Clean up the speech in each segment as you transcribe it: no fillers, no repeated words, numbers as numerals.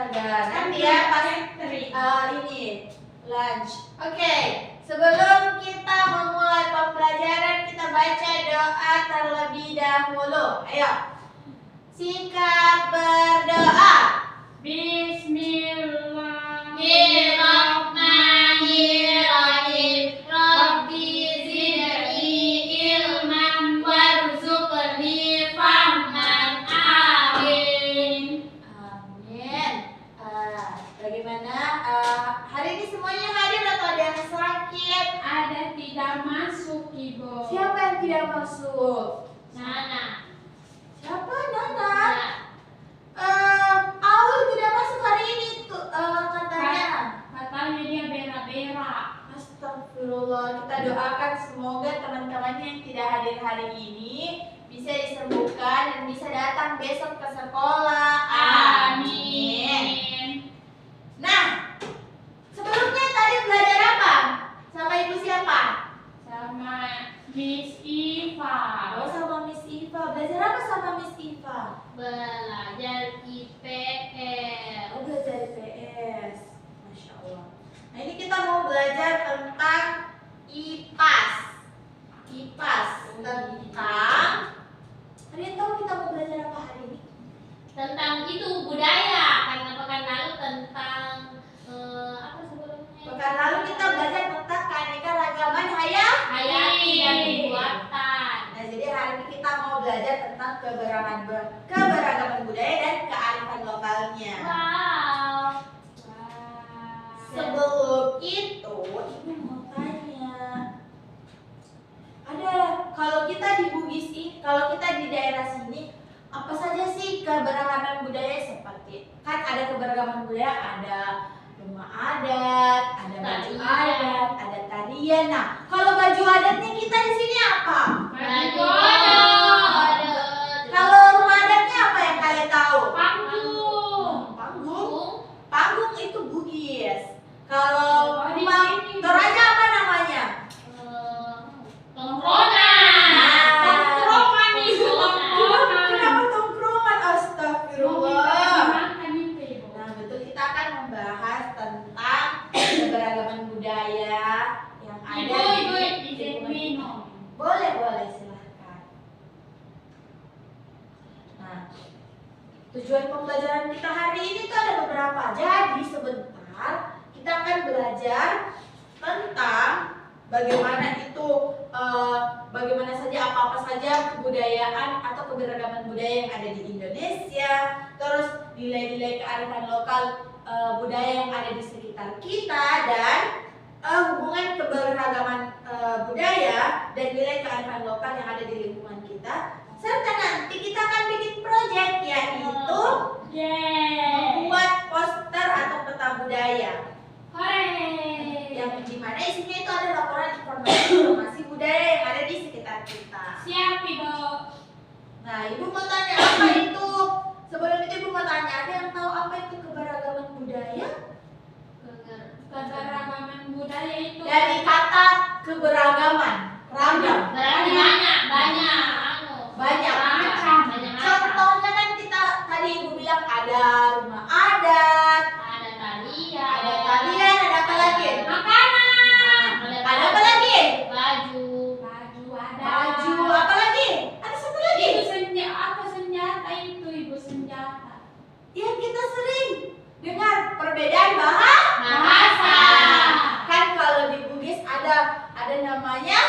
olahraga. Nanti ya pas ini lunch. Oke, sebelum kita memulai pembelajaran kita baca doa terlebih dahulu. Ayo, sikat berdoa. Bismillahirrahmanirrahim. Rabbi zidni ilman warzuqni fahman. Amin. Amin. Bagaimana? Hari ini semuanya hadir atau ada yang sakit? Ada tidak masuk, Ibu. Siapa yang tidak masuk? Nana. Siapa? Nana. Aul tidak masuk hari ini tuh katanya. Katanya dia berak-berak. Astagfirullah. Kita doakan semoga teman-teman yang tidak hadir hari ini bisa disembuhkan dan bisa datang besok ke sekolah. Amin. Nah, sebelumnya tadi belajar apa? Sama ibu siapa? Sama Miss Iva. Oh, sama Miss Iva. Belajar apa sama Miss Iva? Belajar IPS. Oh, belajar IPS. Masya Allah. Nah, ini kita mau belajar tentang IPAS. IPAS tentang. Ada yang tahu kita mau belajar apa hari ini? Tentang itu budaya. Karena pekan lalu tentang apa sebelumnya? Pekan lalu kita belajar tentang keanekaragaman hayati dan buatan. Nah, jadi hari ini kita mau belajar tentang keberagaman budaya dan kearifan lokalnya. Wow. Sebelum itu, ibu mau tanya. Ada kalau kita di Bugis ini, kalau kita di daerah sini, apa saja sih keberagaman budaya seperti? Kan ada keberagaman budaya, ada rumah adat, ada baju adat, ada tarian. Nah, kalau baju adatnya kita di sini apa? Baju adat. Kalau rumah adatnya apa yang kalian tahu? Panggung. Panggung. Panggung itu Bugis. Kalau rumah Toraja apa namanya? Tongkrongan. Tongkrongan itu. Kenapa tongkrongan? Astagfirullah. Nah, betul, kita akan membahas tentang keberagaman budaya yang ada Ibu, di izin minum. Boleh, silahkan. Nah, tujuan pembelajaran kita hari ini tuh ada beberapa. Jadi sebentar kita akan belajar tentang bagaimana saja apa saja kebudayaan atau keberagaman budaya yang ada di Indonesia, terus nilai-nilai kearifan lokal budaya yang ada di sekitar kita, dan hubungan keberagaman budaya dan nilai kearifan lokal yang ada di lingkungan kita, serta nanti kita akan bikin proyek, yaitu membuat poster atau peta budaya yang dimana isinya itu ada laporan informasi budaya yang ada di sekitar kita. Siap, Ibu. Nah, ibu mau tanya apa itu? Sebelum itu ibu mau tanya, ada yang tahu apa itu keberagaman budaya? Keberagaman budaya itu Dari kata keberagaman, ragam. berarti banyak. Banyak. Macam. Contohnya kan kita tadi ibu bilang ada rumah adat, Ada talian. ada apa lagi? Makanan. Ada apa lagi? Baju ada. Baju, apa lagi? Ada satu lagi. Itu senjata itu, Ibu, senjata. Yang kita sering dengar perbedaan Bahasa. Kan kalau di Bugis ada namanya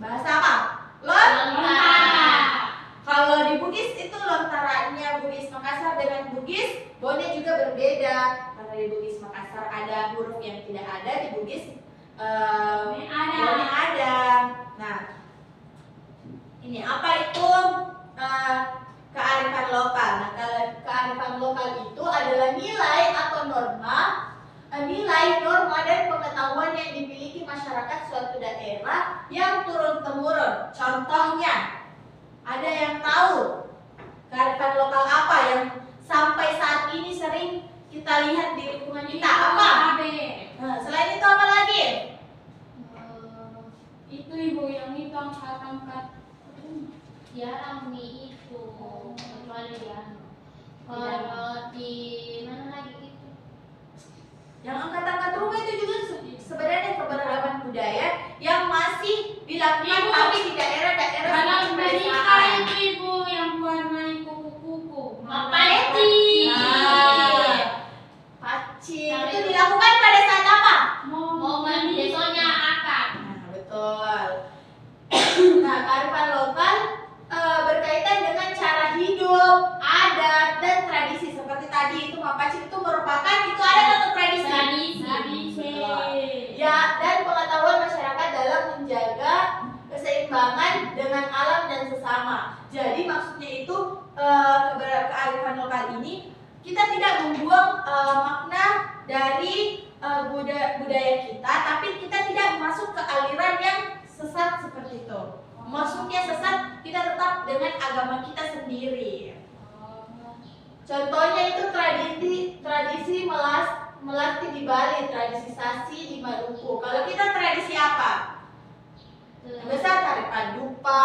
bahasa apa? Lontara. Kalau di Bugis itu lontaranya Bugis Makassar dengan Bugis Bone juga berbeda. Karena di Bugis Makassar ada huruf yang tidak ada, di Bugis Bone ada. Bone ada. Nah, ini apa itu kearifan lokal? Nah, kalau kearifan lokal itu adalah nilai atau norma, dan pengetahuan yang dimiliki masyarakat suatu daerah yang turun temurun. Contohnya, ada yang tahu kearifan lokal apa yang sampai saat ini sering kita lihat di lingkungan kita? Apa? Nah, selain itu apa lagi? Itu, Ibu, yang itu angkat-angkat. Jarang nih itu, kecuali ya. Kalau di mana kita tidak membuang makna dari budaya kita, tapi kita tidak masuk ke aliran yang sesat seperti itu. Maksudnya sesat, kita tetap dengan agama kita sendiri. Contohnya itu tradisi melasti di Bali, tradisi sasi di Maluku. Kalau kita tradisi apa? Besar tari padupa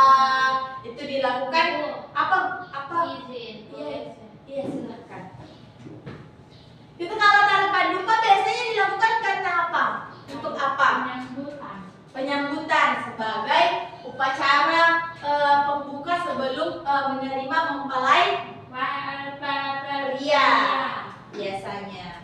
itu dilakukan apa? Izin. Iya silakan. Itu kalau tari padupa biasanya dilakukan karena apa? Untuk apa? Penyambutan sebagai upacara pembuka sebelum menerima mempelai pria biasanya.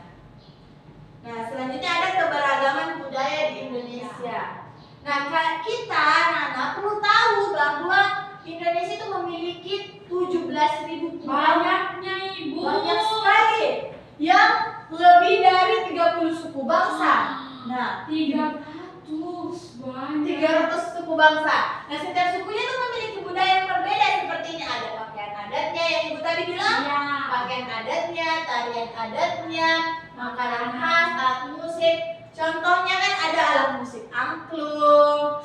Nah, selanjutnya ada keberagaman budaya di Indonesia. Nah, kita Nana perlu tahu bahwa Indonesia itu memiliki 17.000 pulau. Banyaknya Ibu. Banyak sekali. Yang lebih dari 30 suku bangsa. Nah, 300 suku bangsa. Nah, setiap sukunya itu memiliki budaya yang berbeda seperti ini. Ada pakaian adatnya yang Ibu tadi bilang. Iya. Pakaian adatnya, tarian adatnya, makanan khas, alat musik. Contohnya kan ada alat musik angklung,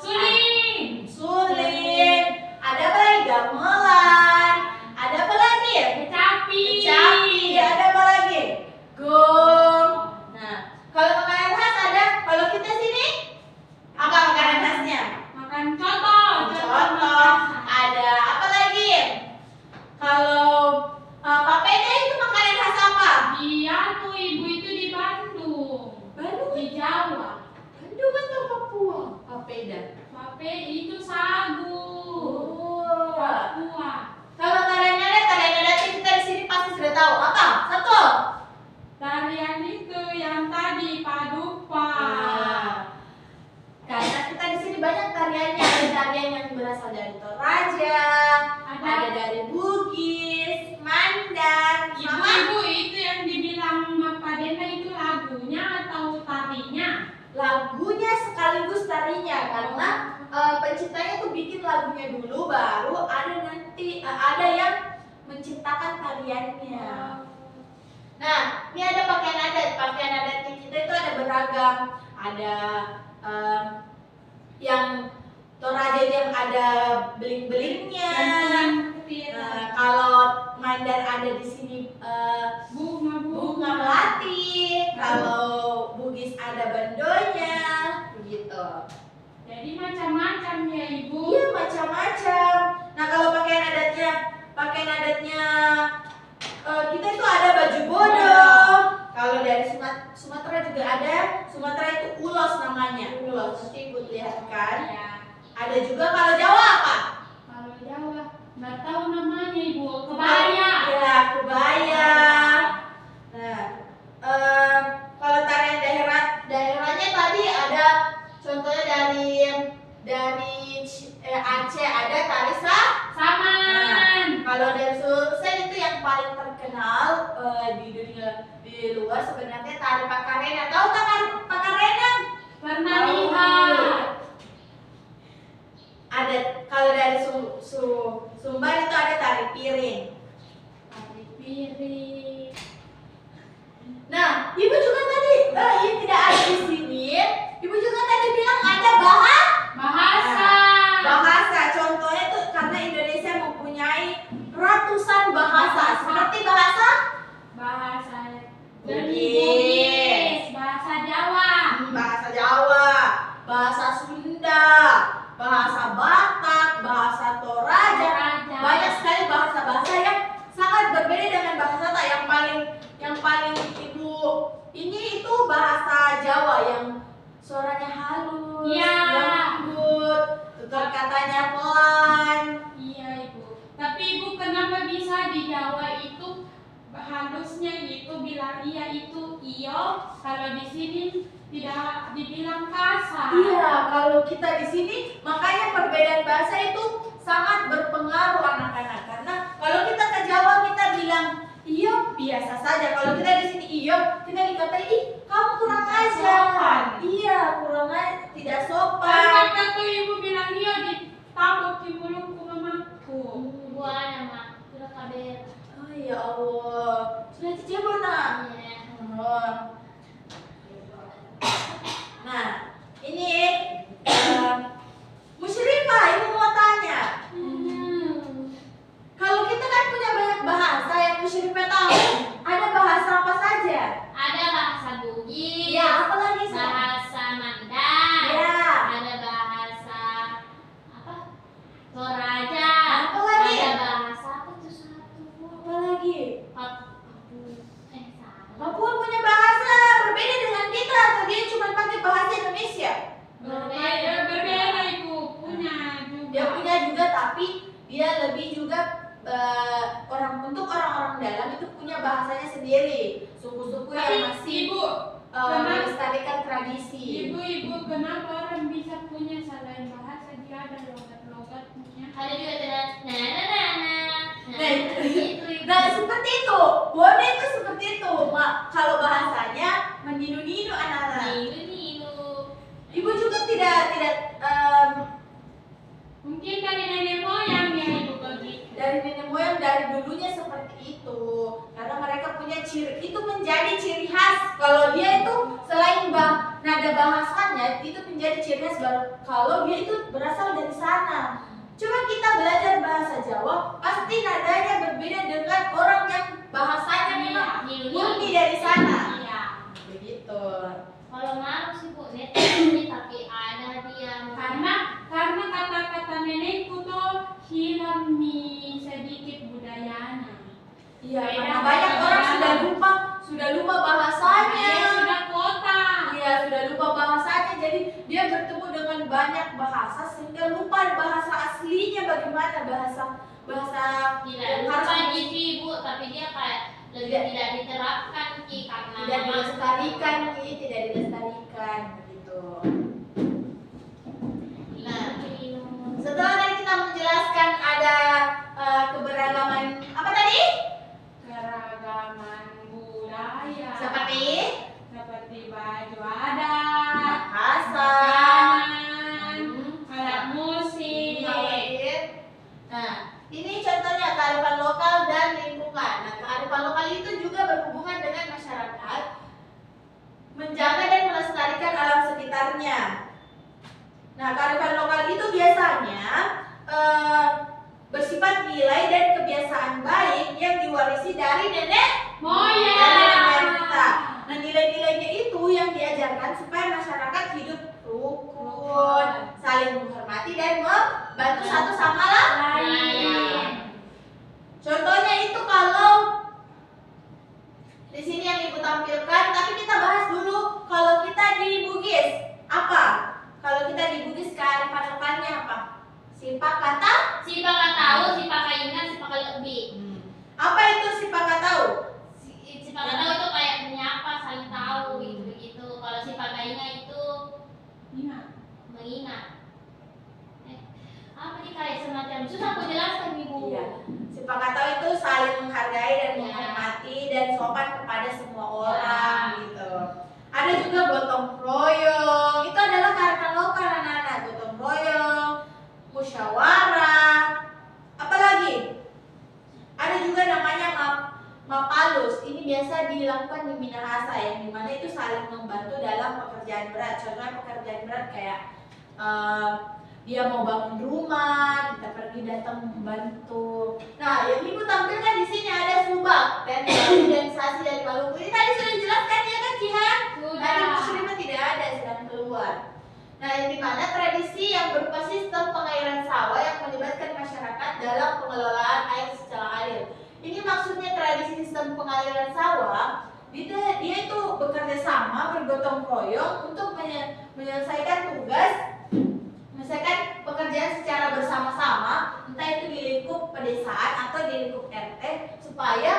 suling, ada apa lagi? Gamelan, ada apa lagi? Kecapi, ada apa lagi? Gong. Nah, kalau makanan khas ada, kalau kita sini apa makanan khasnya? Makan contoh. Ada apa lagi? Kalau papeda itu makanan khas apa? Iya tuh Ibu, itu di Bandung. Di Jawa. Bandung atau Papua? Papeda. Itu sagu. Papua. Kalau tarian adat kita di sini pasti sudah tahu. Apa? Satu. Tarian itu yang tadi padupa. Karena kita di sini banyak tariannya. Ada tarian yang berasal dari Toraja, ada dari Bugis, Mandar, Ibu itu yang dibilang Pak Dena itu lagunya atau tarinya? lagunya sekaligus tarinya karena penciptanya tuh bikin lagunya dulu baru ada yang menciptakan tariannya. Nah, ini ada pakaian adatnya kita itu ada beragam, ada yang Toraja yang ada beling-belingnya. Kalau Mandar ada di sini bunga melati. Kalau Bugis ada bandonya, begitu. Jadi macam-macam ya Ibu. Iya macam-macam. Nah kalau pakaian adatnya kita itu ada baju bodoh. Kalau dari Sumatera juga ada. Sumatera itu ulos namanya. Ulos. Nanti Ibu lihat kan. Ya. Ada juga kalau Jawa apa? Kalau Jawa nggak tahu namanya Ibu. Kebaya. Ya kebaya. Nah kalau tarian daerahnya tadi ada contohnya dari Aceh ada tari Saman. kalau dari Sulsel itu yang paling terkenal di dunia di luar sebenarnya tari Pakarena. Tahu tak tari Pakarena? Pernah lihat. Ada kalau dari Sumbar itu ada tari piring. Tari piring. Nah, Ibu juga tadi ini tidak ada di sini. Ibu juga tadi bilang ada Bahasa. bahasa. Contohnya tuh karena Indonesia mempunyai ratusan bahasa. Seperti bahasa Bugis, bahasa Jawa, bahasa Jawa, bahasa Sunda, bahasa Batak, bahasa Toraja. Banyak sekali bahasa-bahasa yang sangat berbeda dengan bahasa tak yang paling Ibu ini itu bahasa Jawa yang suaranya halus, Iya. lembut, tutur katanya pelan. Iya Ibu. Tapi Ibu kenapa bisa di Jawa itu halusnya itu bilang iya itu iyo, kalau di sini tidak dibilang kasar. Iya, kalau kita di sini makanya perbedaan bahasa itu sangat berpengaruh anak-anak. Karena kalau kita ke Jawa kita bilang iyo biasa saja. Kalau kita di sini iyo, kita dikatain ih kamu kurang ajar. Iya, kurang ajar, tidak sopan. Kata tuh Ibu bilang iya ditabuk di mulutku mamaku. Oh ya Allah. Sudah Cici belum nak? Iya. Oh. Nah, ini Musyrifah, ibu mau tanya. Kalau kita kan punya banyak bahasa yang Musyrifah tahu, ada bahasa apa saja? Ada bahasa Bugis. Ya, apa lagi? Bahasa Mandan. Ya. Ada bahasa apa? Toraja. Apa lagi? Ada bahasa apa tuh satu? Apa lagi? Salah. Papua punya bahasa berbeda dengan kita atau dia cuma pakai bahasa Indonesia? Berbeda ibu punya juga. Dia punya juga, tapi dia lebih juga untuk orang-orang dalam itu punya bahasanya sendiri. Suku-suku Tapi yang masih ibu, melestarikan tradisi. ibu kenapa orang bisa punya selain bahasa dia ada logat-logatnya? Ada juga Nah, seperti itu. Boleh itu seperti itu. Kalau bahasanya meninu-ninu anak-anak. Ibu juga tidak Mungkin dari nenek moyang ya ibu begitu. dari nenek moyang dari dulunya seperti itu, karena mereka punya ciri itu menjadi ciri khas. Kalau dia itu selain nada bahasanya itu menjadi ciri khas kalau dia itu berasal dari sana. Coba kita belajar bahasa Jawa, pasti nadanya berbeda dengan orang yang bahasanya memang murni dari sana. Iya. Begitu. Kalau ngaruh sih bu, nenek tapi ada dia. Karena kata-kata nenekku tuh hilang nih sedikit budayanya. Iya, Beda karena banyak dengan orang dalam. sudah lupa bahasanya. Dia sudah kota. Iya, sudah lupa bahasanya, jadi dia bertemu dengan banyak bahasa sehingga lupa bahasa aslinya bagaimana bahasa Tidak yang lupa harus gitu ibu, tapi dia kayak lebih tidak diterapkan ki karena tidak memang- dilestarikan, tidak dilestarikan begitu. Nah, setelah tadi kita menjelaskan ada keberagaman apa tadi? keragaman budaya Seperti baju adat, bahasa, makanan, alat musik. Nah, ini contohnya kearifan lokal dan lingkungan. Nah, kearifan lokal itu juga berhubungan dengan masyarakat, menjaga dan melestarikan alam sekitarnya. Nah, kearifan lokal itu biasanya bersifat nilai dan kebiasaan baik yang diwarisi dari nenek Moyang. kita. Nah, nilai-nilainya itu yang diajarkan supaya masyarakat hidup rukun, saling menghormati dan membantu satu sama lain. Contohnya itu kalau di sini yang ibu tampilkan, tapi kita bahas dulu kalau kita di Bugis apa? Kalau kita di Bugis kearifan lokalnya apa? Sipakata. Si pakai tahu, si pakai ingat, si pakai lebih. Apa itu sipakatau? Si pakai tahu itu kayak menyapa, saling tahu gitu begitu. Kalau si pakai ingat itu mengingat. Apa nih kayak semacam susah aku jelaskan ibu. Iya. Sipakatau itu saling menghargai dan Iya. menghormati dan sopan kepada semua Iya. orang gitu. Ada juga gotong royong. Itu adalah kearifan lokal anak-anak. Gotong royong, musyawarah. Apalagi? Ada juga namanya mapalus. Ini biasa dilakukan di Minahasa yang dimana itu saling membantu dalam pekerjaan berat. Contohnya pekerjaan berat kayak dia mau bangun rumah, kita pergi datang membantu. Nah, yang ibu tampilkan di sini ada subak dan organisasi dari Maluku. Ini tadi sudah dijelaskan ya kan, Cihan? Tadi Musyrifah tidak ada, sedang keluar. Nah, yang dimana tradisi yang berupa sistem pengairan sawah yang melibatkan masyarakat dalam pengelolaan air secara adil. Ini maksudnya tradisi sistem pengaliran sawah. Dia itu bekerja sama, bergotong royong untuk menyelesaikan pekerjaan secara bersama-sama, entah itu di lingkup pedesaan atau di lingkup RT, supaya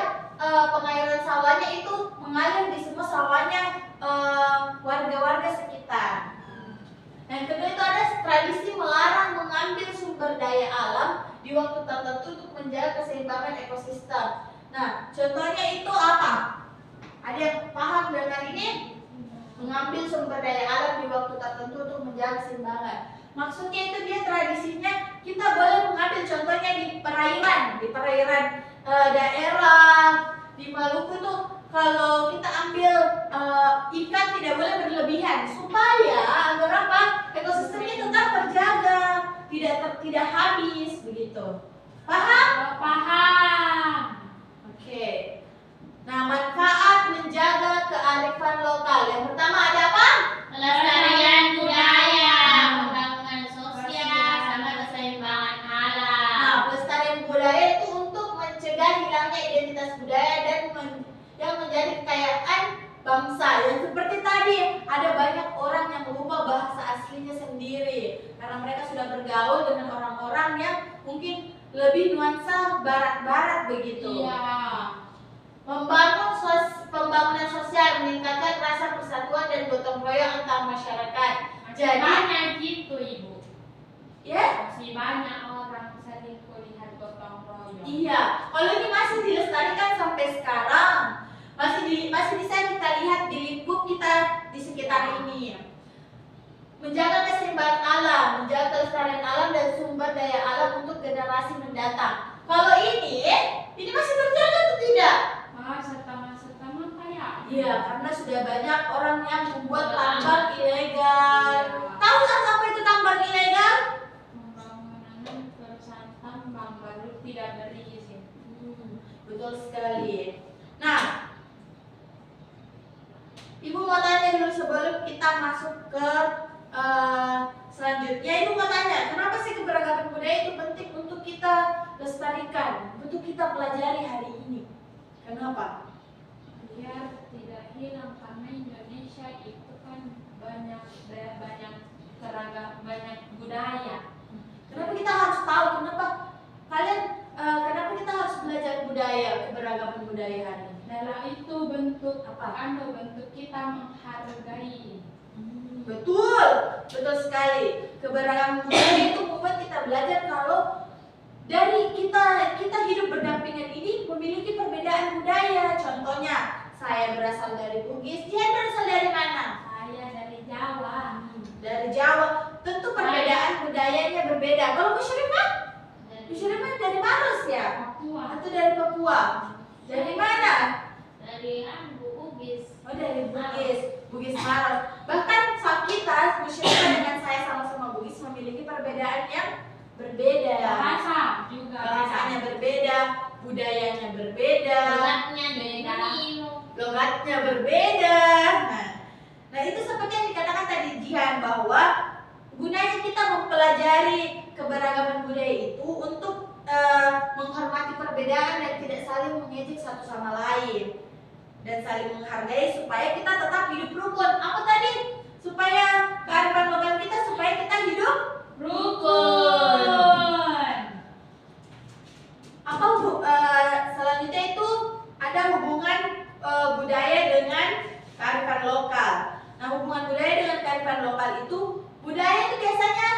pengairan sawahnya itu mengalir di semua sawahnya warga-warga sekitar. Yang kedua itu ada tradisi melarang mengambil sumber daya alam di waktu tertentu untuk menjaga keseimbangan ekosistem. Nah, contohnya itu apa? Ada yang paham dengan ini? Mengambil sumber daya alam di waktu tertentu untuk menjaga keseimbangan. Maksudnya itu dia tradisinya kita boleh mengambil contohnya di perairan daerah di Maluku tuh kalau kita ambil ikan tidak boleh berlebihan supaya agar apa? Ekosistemnya tetap terjaga, tidak habis begitu. Paham? Paham. Oke. Nah, manfaat menjaga kearifan lokal. Yang pertama ada apa? Pelestarian budaya, pembangunan sosial, sama keseimbangan alam. Nah, pelestarian budaya itu untuk mencegah hilangnya identitas budaya dan yang menjadi kekayaan bangsa. Yang seperti tadi, ada banyak orang yang lupa bahasa aslinya sendiri karena mereka sudah bergaul dengan orang-orang yang mungkin lebih nuansa barat-barat begitu. Iya. Pembangunan sosial meningkatkan rasa persatuan dan gotong royong antar masyarakat. Jadi Jadi, banyak gitu Ibu. ya, Masih banyak orang sering kulihat gotong royong. iya. Kalau ini masih dilestarikan sampai sekarang, masih bisa kita lihat di lingkup kita di sekitar ini. Menjaga keseimbangan alam, menjaga kelestarian alam dan sumber daya alam untuk generasi mendatang. Kalau ini masih terjaga atau tidak? Setengah-setengah kayak. Iya, karena sudah banyak orang yang membuat tambang ilegal. Tahu kan apa itu tambang ilegal? Pembangunan perusahaan tambang baru tidak berizin. Betul sekali. Nah, Ibu mau tanya dulu sebelum kita masuk ke selanjutnya. Ibu mau tanya, kenapa sih keberagaman budaya itu penting untuk kita lestarikan, untuk kita pelajari hari ini? Kenapa? Biar tidak hilang karena Indonesia itu kan banyak banyak budaya. Kenapa kita harus tahu? Kenapa kita harus belajar budaya, keberagaman budaya hari ini? Dalam itu bentuk Apa? bentuk kita menghargai. Betul sekali. Keberagaman budaya itu membuat kita belajar kalau dari kita hidup berdampingan ini memiliki perbedaan budaya. Contohnya, saya berasal dari Bugis, dia berasal dari mana? Saya dari Jawa. Dari Jawa. Tentu perbedaan budayanya berbeda. Kalau Musyrifah dari Maros ya? Papua. Atau dari Papua? Dari mana? Dari Bugis. Oh, dari Bugis Maros. Bahkan kita Musyrifah dengan saya sama-sama Bugis memiliki perbedaan yang berbeda. Bahasa juga. Bahasanya berbeda, budayanya berbeda, logatnya berbeda. Nah itu seperti yang dikatakan tadi Jihan, bahwa gunanya kita mempelajari keberagaman budaya itu untuk menghormati perbedaan dan tidak saling mengejek satu sama lain dan saling menghargai supaya kita tetap hidup rukun. Apa tadi? Supaya kearifan lokal kita, supaya kita hidup rukun. Apa selanjutnya itu ada hubungan budaya dengan kearifan lokal. Nah, hubungan budaya dengan kearifan lokal itu, budaya itu biasanya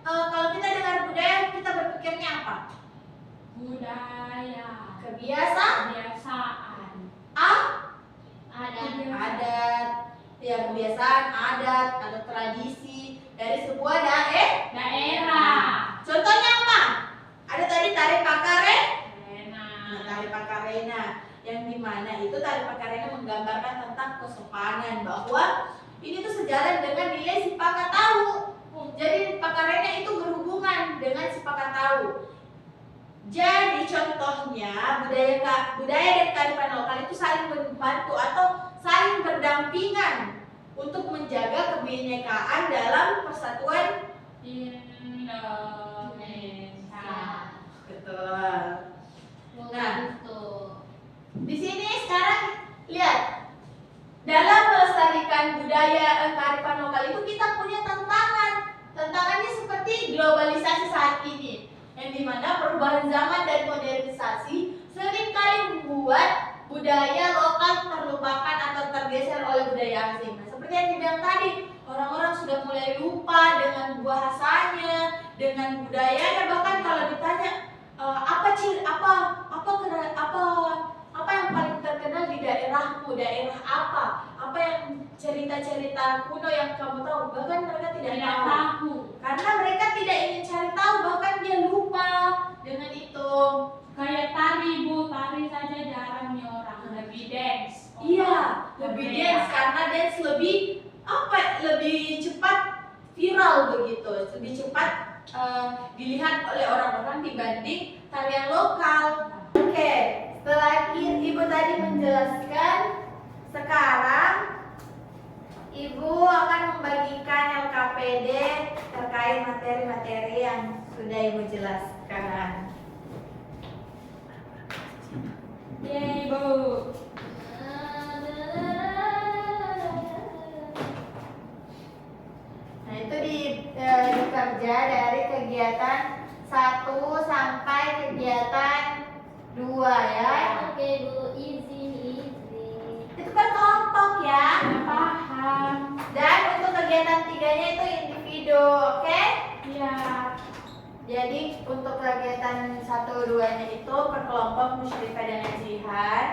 kalau kita dengar budaya kita berpikirnya apa? Budaya. Kebiasaan, adat, ya kebiasaan, adat atau tradisi dari sebuah Daerah. Contohnya apa? Ada tadi tari Pakarena. Enak. Tari Pakarena yang dimana itu tari Pakarena menggambarkan tentang kesopanan, bahwa ini tuh sejalan dengan nilai Sipaka Tahu. Jadi Pakarena itu berhubungan dengan Sipaka Tahu. Jadi contohnya budaya dan kearifan lokal itu saling membantu atau saling berdampingan untuk menjaga kebinekaan dalam persatuan Indonesia. Betul. Nah, Di sini sekarang lihat, dalam melestarikan budaya kearifan lokal itu kita punya tantangan. Tantangannya seperti globalisasi saat ini, yang dimana perubahan zaman dan modernisasi seringkali membuat budaya lokal terlupakan atau tergeser oleh budaya asing. Nah, seperti yang dibilang tadi, orang-orang sudah mulai lupa dengan bahasanya, dengan budayanya. Bahkan kalau ditanya apa yang paling terkenal di daerahmu, daerah apa yang cerita-cerita kuno yang kamu tahu, bahkan mereka tidak tahu. Karena mereka tidak ingin cari tahu, bahkan dia lupa dengan itu. Kayak tari Bu, tari saja jarang nih orang. lebih lebih cepat viral begitu, lebih cepat dilihat oleh orang-orang dibanding tarian lokal. Oke, setelah Ibu tadi menjelaskan, sekarang Ibu akan membagikan LKPD terkait materi-materi yang sudah Ibu jelaskan. Yeay, Bu. Nah, itu dikerja dari kegiatan 1 sampai kegiatan 2 ya. Oke Bu, izin. Itu kan kelompok ya. Paham. Dan untuk kegiatan 3-nya itu individu, oke? Iya. Jadi untuk kegiatan 1-2-nya itu per kelompok Musyrifah dan Najihan.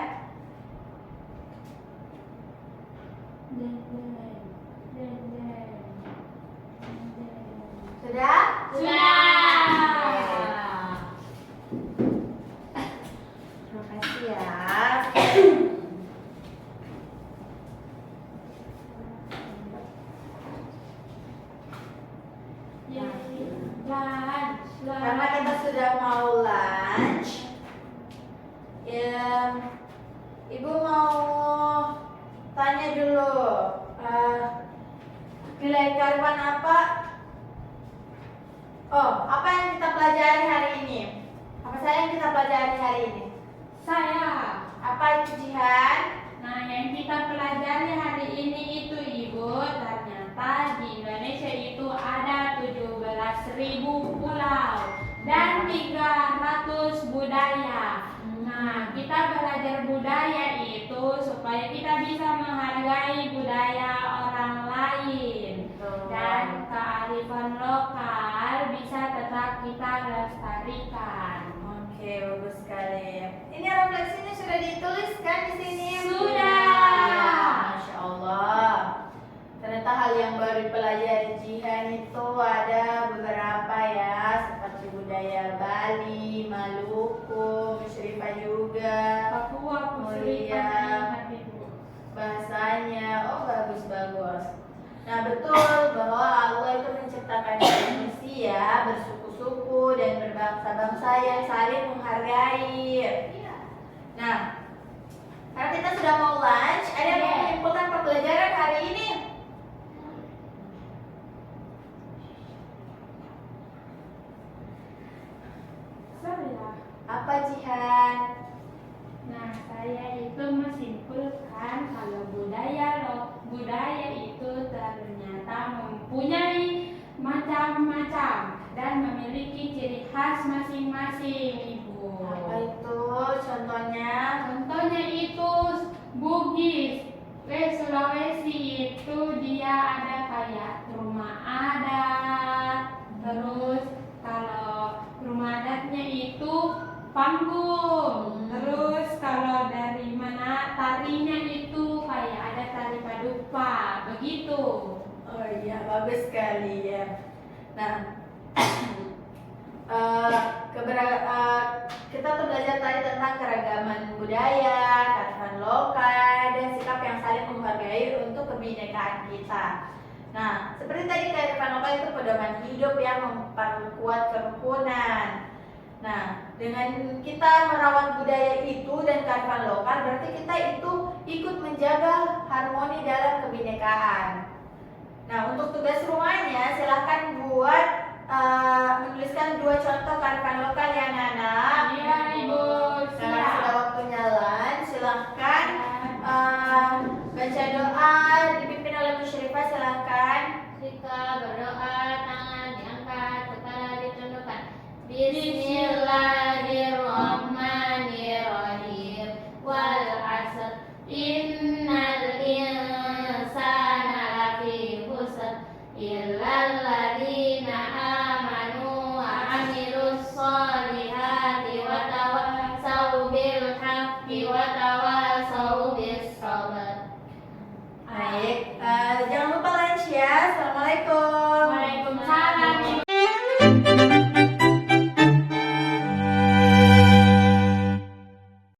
Sudah? Sudah. Terima kasih ya. Karena kita sudah mau lunch, ya, Ibu mau tanya dulu, nilai kearifan apa? Oh, apa yang kita pelajari hari ini? Apa saja yang kita pelajari hari ini? Saya. Apa itu, Jihan? Nah, yang kita pelajari hari ini itu Ibu, ternyata di Indonesia itu ada 17.000 pulau dan 300 budaya. Nah, kita belajar budaya itu supaya kita bisa menghargai budaya orang lain dan kearifan lokal bisa tetap kita lestarikan. Oke, bagus sekali. Ini refleksinya sudah dituliskan di sini. Sudah. Ya, Masya Allah. Ternyata hal yang baru dipelajari Jihan itu ada beberapa ya, seperti budaya Bali, Maluku, Musyrifah juga, Papua, Mulia, Ibu. bahasanya. Oh, bagus. Nah, betul bahwa Allah itu menciptakan manusia bersuku-suku dan berbangsa-bangsa yang saling menghargai. Nah, karena kita sudah mau lunch, ada yang mau menyimpulkan pembelajaran hari ini? Saya. Apa, Jihan? Nah, saya itu menyimpulkan kalau budaya itu ternyata mempunyai macam-macam dan memiliki ciri khas masing-masing, Ibu. Apa itu contohnya? Contohnya itu Bugis. Sulawesi itu dia ada kayak rumah adat. Terus kalau rumah adatnya itu panggung. Terus kalau dari mana tarinya itu kayak ada tari padupa, begitu. Oh iya, bagus sekali ya. Nah, kita tuh belajar tadi tentang keragaman budaya, kearifan lokal, dan sikap yang saling menghargai untuk kebinekaan kita. Nah, seperti tadi kearifan lokal itu pedoman hidup yang memperkuat kerukunan. Nah, dengan kita merawat budaya itu dan kearifan lokal, berarti kita itu ikut menjaga harmoni dalam kebinekaan. Nah, untuk tugas rumahnya silahkan buat menuliskan 2 contoh kearifan lokal ya, Nana. Iya, Ibu. Karena sudah waktunya lunch, silahkan